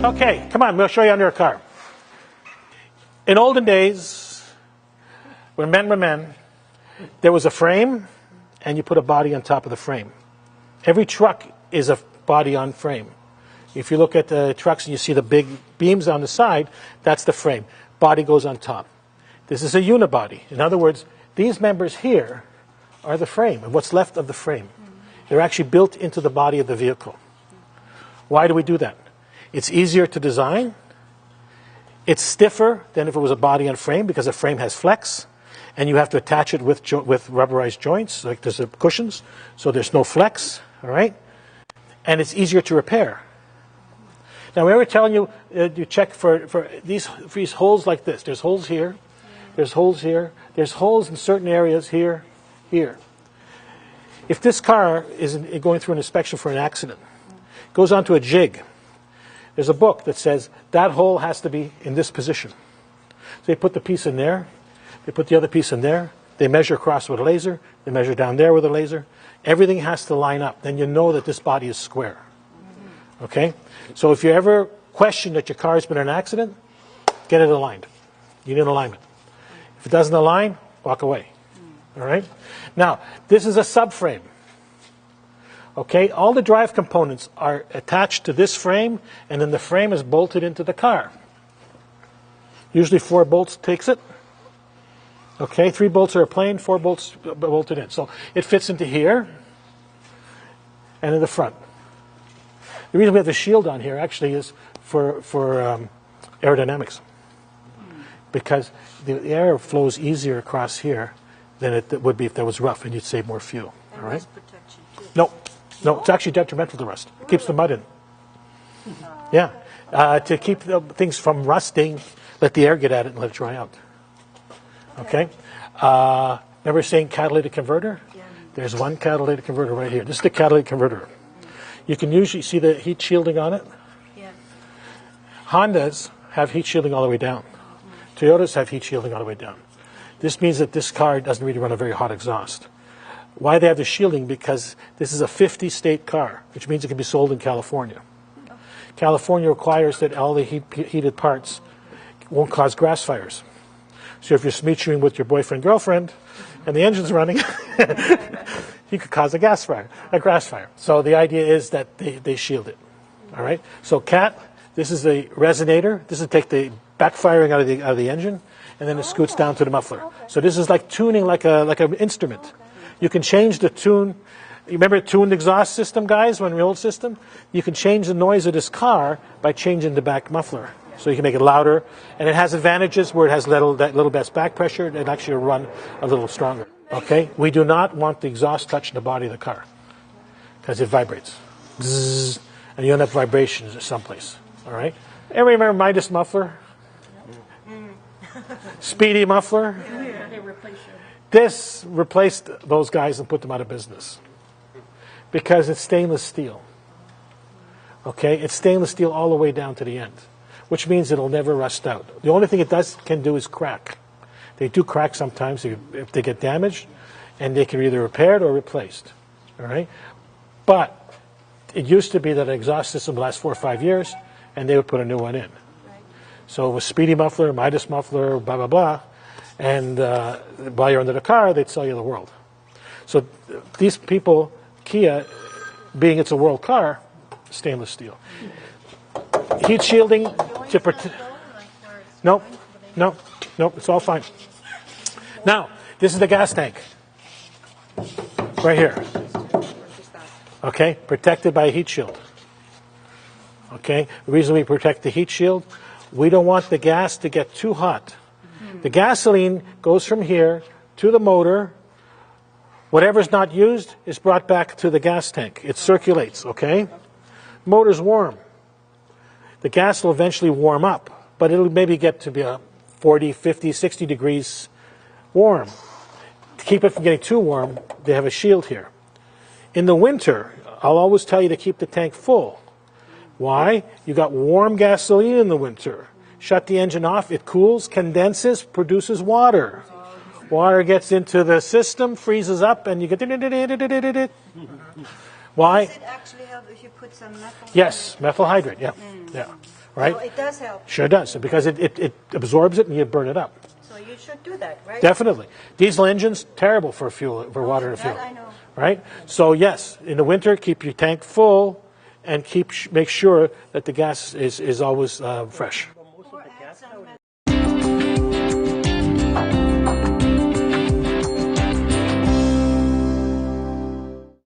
Okay, come on, we'll show you under a car. In olden days, when men were men, there was a frame, and you put a body on top of the frame. Every truck is a body on frame. If you look at the trucks and you see the big beams on the side, that's the frame. Body goes on top. This is a unibody. In other words, these members here are the frame, and what's left of the frame. They're actually built into the body of the vehicle. Why do we do that? It's easier to design. It's stiffer than if it was a body on frame because a frame has flex, and you have to attach it with rubberized joints, like there's cushions, so there's no flex, all right? And it's easier to repair. Now, we were telling you, you check for these holes like this. There's holes here, there's holes here, there's holes in certain areas here, here. If this car is going through an inspection for an accident, it goes onto a jig. There's a book that says that hole has to be in this position. So they put the piece in there, they put the other piece in there, they measure across with a laser, they measure down there with a laser. Everything has to line up. Then you know that this body is square. Okay? So if you ever question that your car has been in an accident, get it aligned. You need alignment. If it doesn't align, walk away. All right? Now, this is a subframe. Okay? All the drive components are attached to this frame, and then the frame is bolted into the car. Usually 4 bolts takes it. Okay? 3 bolts are plain, 4 bolts bolted in. So it fits into here and in the front. The reason we have the shield on here actually is for aerodynamics, because the air flows easier across here than it would be if that was rough, and you'd save more fuel. And all right? rust protection too. No, it's actually detrimental to rust. It keeps the mud in. Yeah, to keep things from rusting, let the air get at it and let it dry out. Okay. Remember saying catalytic converter? Yeah. There's one catalytic converter right here. This is the catalytic converter. You can usually see the heat shielding on it. Yeah. Hondas have heat shielding all the way down. Toyotas have heat shielding all the way down. This means that this car doesn't really run a very hot exhaust. Why they have the shielding? Because this is a 50-state car, which means it can be sold in California. California requires that all the heated parts won't cause grass fires. So if you're smooching with your boyfriend, girlfriend, and the engine's running, you could cause a grass fire. So the idea is that they shield it. All right. So CAT, this is the resonator. This will take the backfiring out of the engine, and then it scoots down to the muffler. Okay. So this is like tuning, like an instrument. Okay. You can change the tune. You remember tuned exhaust system, guys, when the old system? You can change the noise of this car by changing the back muffler. So you can make it louder, and it has advantages where it has that little less back pressure, and it actually will run a little stronger. Okay? We do not want the exhaust touching the body of the car because it vibrates. Zzz, and you end up vibrations someplace. All right? Everybody remember Midas muffler? Speedy muffler? This replaced those guys and put them out of business because it's stainless steel. Okay? It's stainless steel all the way down to the end, which means it'll never rust out. The only thing it can do is crack. They do crack sometimes if they get damaged, and they can be either repaired or replaced. All right? But it used to be that an exhaust system would last 4 or 5 years, and they would put a new one in. Right. So it was Speedy muffler, Midas muffler, blah, blah, blah. And while you're under the car, they'd sell you the world. So these people, Kia, being it's a world car, stainless steel. Heat shielding to protect. Nope, it's all fine. Now, this is the gas tank. Right here. Okay, protected by a heat shield. Okay, the reason we protect the heat shield, we don't want the gas to get too hot. The gasoline goes from here to the motor. Whatever's not used is brought back to the gas tank. It circulates, okay? Motor's warm. The gas will eventually warm up, but it'll maybe get to be 40, 50, 60 degrees warm. To keep it from getting too warm, they have a shield here. In the winter, I'll always tell you to keep the tank full. Why? You got warm gasoline in the winter. Shut the engine off, it cools, condenses, produces water. Water gets into the system, freezes up, and you get... Why? Does it actually help if you put some methyl? Yes, methyl hydrate, yeah. Yeah. right? So it does help. Sure does, because it absorbs it and you burn it up. So you should do that, right? Definitely. Diesel engines, terrible for water to fuel. That I know. Right? So yes, in the winter, keep your tank full and make sure that the gas is always fresh. But most of the gas nowadays